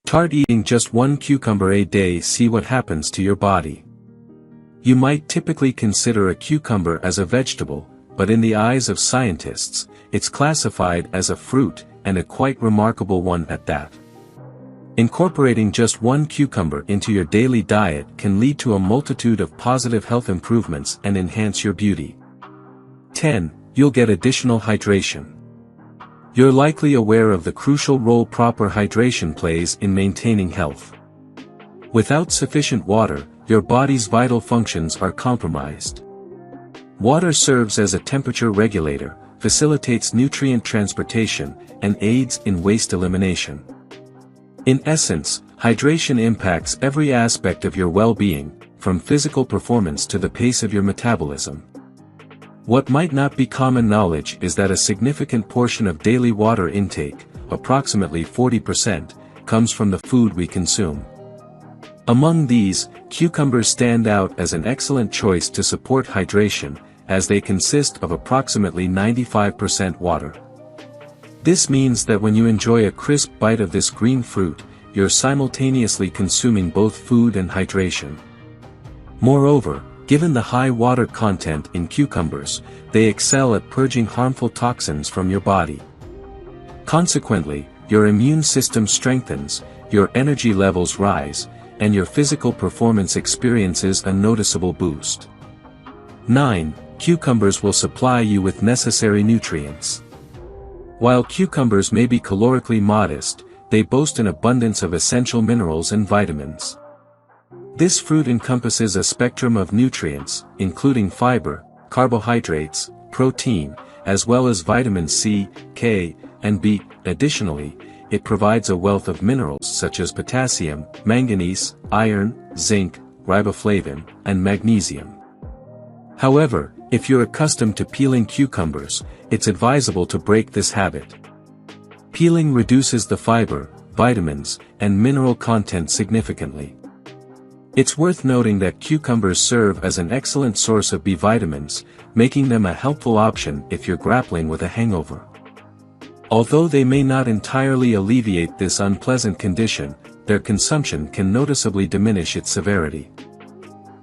Start eating just one cucumber a day. See what happens to your body. You might typically consider a cucumber as a vegetable, but in the eyes of scientists, it's classified as a fruit, and a quite remarkable one at that. Incorporating just one cucumber into your daily diet can lead to a multitude of positive health improvements and enhance your beauty. 10. You'll get additional hydration. You're likely aware of the crucial role proper hydration plays in maintaining health. Without sufficient water, your body's vital functions are compromised. Water serves as a temperature regulator, facilitates nutrient transportation, and aids in waste elimination. In essence, hydration impacts every aspect of your well-being, from physical performance to the pace of your metabolism. What might not be common knowledge is that a significant portion of daily water intake, approximately 40%, comes from the food we consume. Among these, cucumbers stand out as an excellent choice to support hydration, as they consist of approximately 95% water. This means that when you enjoy a crisp bite of this green fruit, you're simultaneously consuming both food and hydration. Moreover, given the high water content in cucumbers, they excel at purging harmful toxins from your body. Consequently, your immune system strengthens, your energy levels rise, and your physical performance experiences a noticeable boost. 9. Cucumbers will supply you with necessary nutrients. While cucumbers may be calorically modest, they boast an abundance of essential minerals and vitamins. This fruit encompasses a spectrum of nutrients, including fiber, carbohydrates, protein, as well as vitamins C, K, and B. Additionally, it provides a wealth of minerals such as potassium, manganese, iron, zinc, riboflavin, and magnesium. However, if you're accustomed to peeling cucumbers, it's advisable to break this habit. Peeling reduces the fiber, vitamins, and mineral content significantly. It's worth noting that cucumbers serve as an excellent source of B vitamins, making them a helpful option if you're grappling with a hangover. Although they may not entirely alleviate this unpleasant condition, their consumption can noticeably diminish its severity.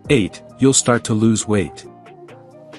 8. You'll start to lose weight.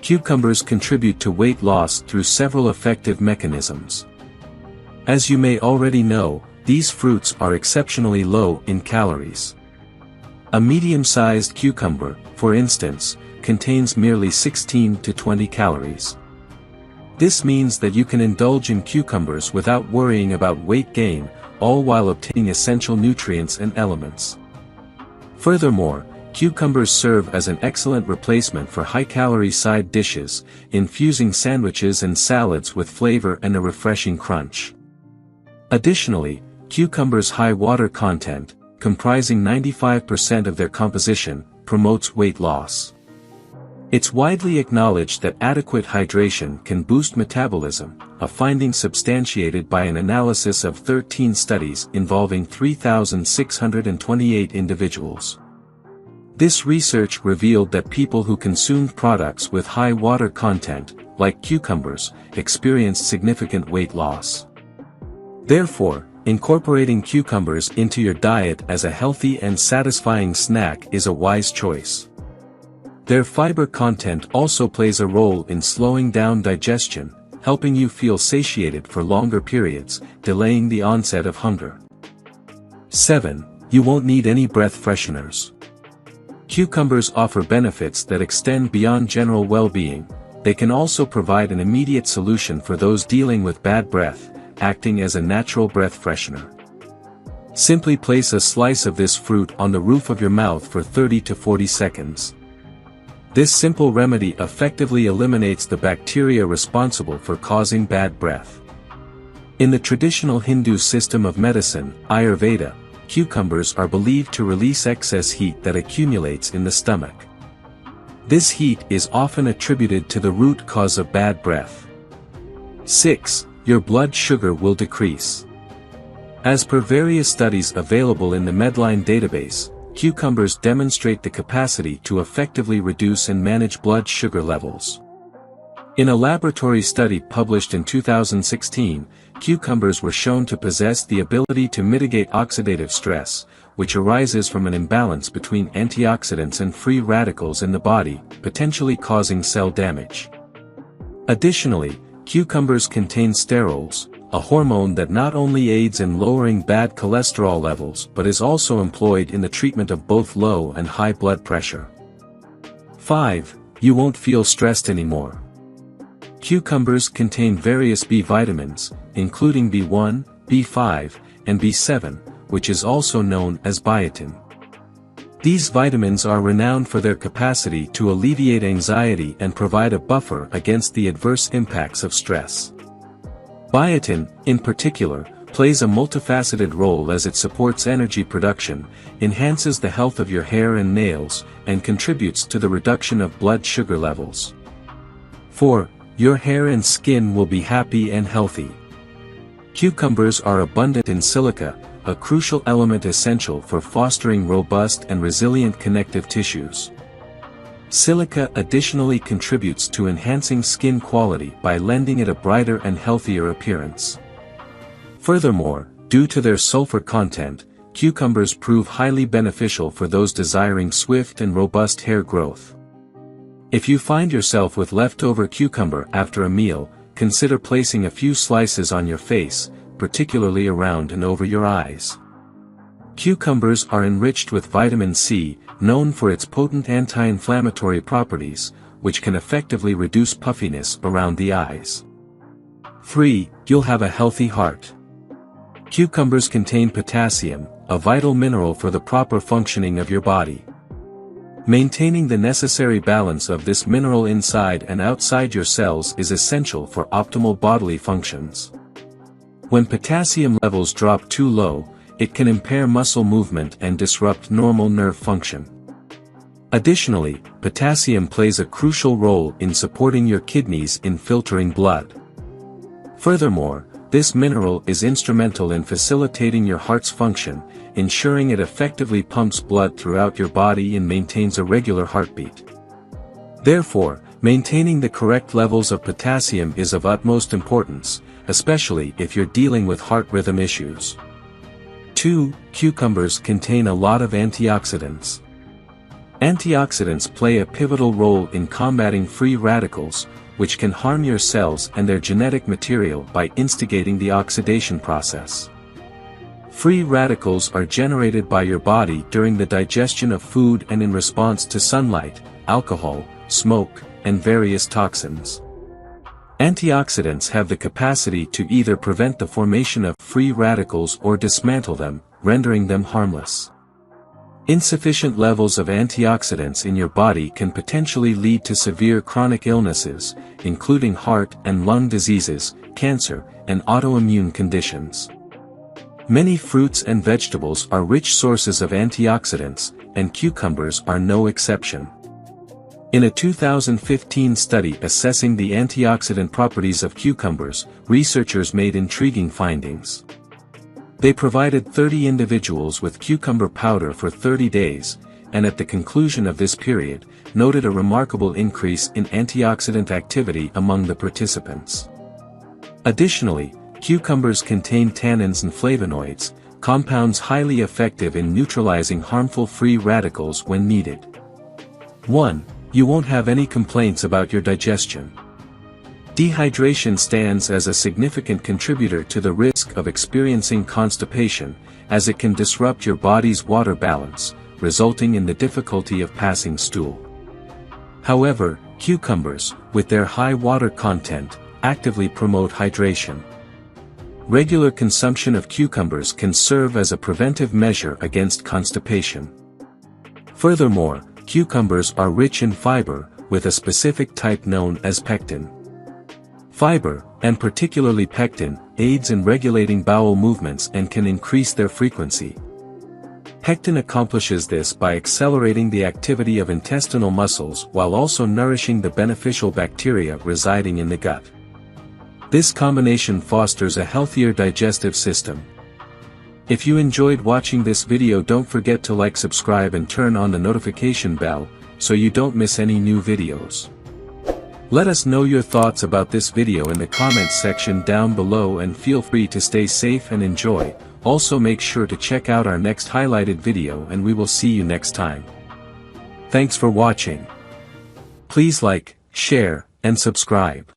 Cucumbers contribute to weight loss through several effective mechanisms. As you may already know, these fruits are exceptionally low in calories. A medium-sized cucumber, for instance, contains merely 16 to 20 calories. This means that you can indulge in cucumbers without worrying about weight gain, all while obtaining essential nutrients and elements. Furthermore, cucumbers serve as an excellent replacement for high-calorie side dishes, infusing sandwiches and salads with flavor and a refreshing crunch. Additionally, cucumbers' high water content, comprising 95% of their composition, promotes weight loss. It's widely acknowledged that adequate hydration can boost metabolism, a finding substantiated by an analysis of 13 studies involving 3,628 individuals. This research revealed that people who consumed products with high water content, like cucumbers, experienced significant weight loss. Therefore, incorporating cucumbers into your diet as a healthy and satisfying snack is a wise choice. Their fiber content also plays a role in slowing down digestion, helping you feel satiated for longer periods, delaying the onset of hunger. 7. You won't need any breath fresheners. Cucumbers offer benefits that extend beyond general well-being. They can also provide an immediate solution for those dealing with bad breath, acting as a natural breath freshener. Simply place a slice of this fruit on the roof of your mouth for 30 to 40 seconds. This simple remedy effectively eliminates the bacteria responsible for causing bad breath. In the traditional Hindu system of medicine, Ayurveda, cucumbers are believed to release excess heat that accumulates in the stomach. This heat is often attributed to the root cause of bad breath. 6. Your blood sugar will decrease. As per various studies available in the Medline database, cucumbers demonstrate the capacity to effectively reduce and manage blood sugar levels. In a laboratory study published in 2016, cucumbers were shown to possess the ability to mitigate oxidative stress, which arises from an imbalance between antioxidants and free radicals in the body, potentially causing cell damage. Additionally, cucumbers contain sterols, a hormone that not only aids in lowering bad cholesterol levels but is also employed in the treatment of both low and high blood pressure. 5. You won't feel stressed anymore. Cucumbers contain various B vitamins, including B1, B5, and B7, which is also known as biotin. These vitamins are renowned for their capacity to alleviate anxiety and provide a buffer against the adverse impacts of stress. Biotin, in particular, plays a multifaceted role as it supports energy production, enhances the health of your hair and nails, and contributes to the reduction of blood sugar levels. 4. Your hair and skin will be happy and healthy. Cucumbers are abundant in silica, a crucial element essential for fostering robust and resilient connective tissues. Silica additionally contributes to enhancing skin quality by lending it a brighter and healthier appearance. Furthermore, due to their sulfur content, cucumbers prove highly beneficial for those desiring swift and robust hair growth. If you find yourself with leftover cucumber after a meal, consider placing a few slices on your face, particularly around and over your eyes. Cucumbers are enriched with vitamin C, known for its potent anti-inflammatory properties, which can effectively reduce puffiness around the eyes. 3. You'll have a healthy heart. Cucumbers contain potassium, a vital mineral for the proper functioning of your body. Maintaining the necessary balance of this mineral inside and outside your cells is essential for optimal bodily functions. When potassium levels drop too low, it can impair muscle movement and disrupt normal nerve function. Additionally, potassium plays a crucial role in supporting your kidneys in filtering blood. Furthermore, this mineral is instrumental in facilitating your heart's function, ensuring it effectively pumps blood throughout your body and maintains a regular heartbeat. Therefore, maintaining the correct levels of potassium is of utmost importance, especially if you're dealing with heart rhythm issues. 2. Cucumbers contain a lot of antioxidants. Antioxidants play a pivotal role in combating free radicals, which can harm your cells and their genetic material by instigating the oxidation process. Free radicals are generated by your body during the digestion of food and in response to sunlight, alcohol, smoke, and various toxins. Antioxidants have the capacity to either prevent the formation of free radicals or dismantle them, rendering them harmless. Insufficient levels of antioxidants in your body can potentially lead to severe chronic illnesses, including heart and lung diseases, cancer, and autoimmune conditions. Many fruits and vegetables are rich sources of antioxidants, and cucumbers are no exception. In a 2015 study assessing the antioxidant properties of cucumbers, researchers made intriguing findings. They provided 30 individuals with cucumber powder for 30 days, and at the conclusion of this period, noted a remarkable increase in antioxidant activity among the participants. Additionally, cucumbers contain tannins and flavonoids, compounds highly effective in neutralizing harmful free radicals when needed. 1. You won't have any complaints about your digestion. Dehydration stands as a significant contributor to the risk of experiencing constipation, as it can disrupt your body's water balance, resulting in the difficulty of passing stool. However, cucumbers, with their high water content, actively promote hydration. Regular consumption of cucumbers can serve as a preventive measure against constipation. Furthermore, cucumbers are rich in fiber, with a specific type known as pectin. Fiber, and particularly pectin, aids in regulating bowel movements and can increase their frequency. Pectin accomplishes this by accelerating the activity of intestinal muscles while also nourishing the beneficial bacteria residing in the gut. This combination fosters a healthier digestive system. If you enjoyed watching this video, don't forget to like, subscribe and turn on the notification bell, so you don't miss any new videos. Let us know your thoughts about this video in the comments section down below, and feel free to stay safe and enjoy. Also make sure to check out our next highlighted video, and we will see you next time. Thanks for watching. Please like, share, and subscribe.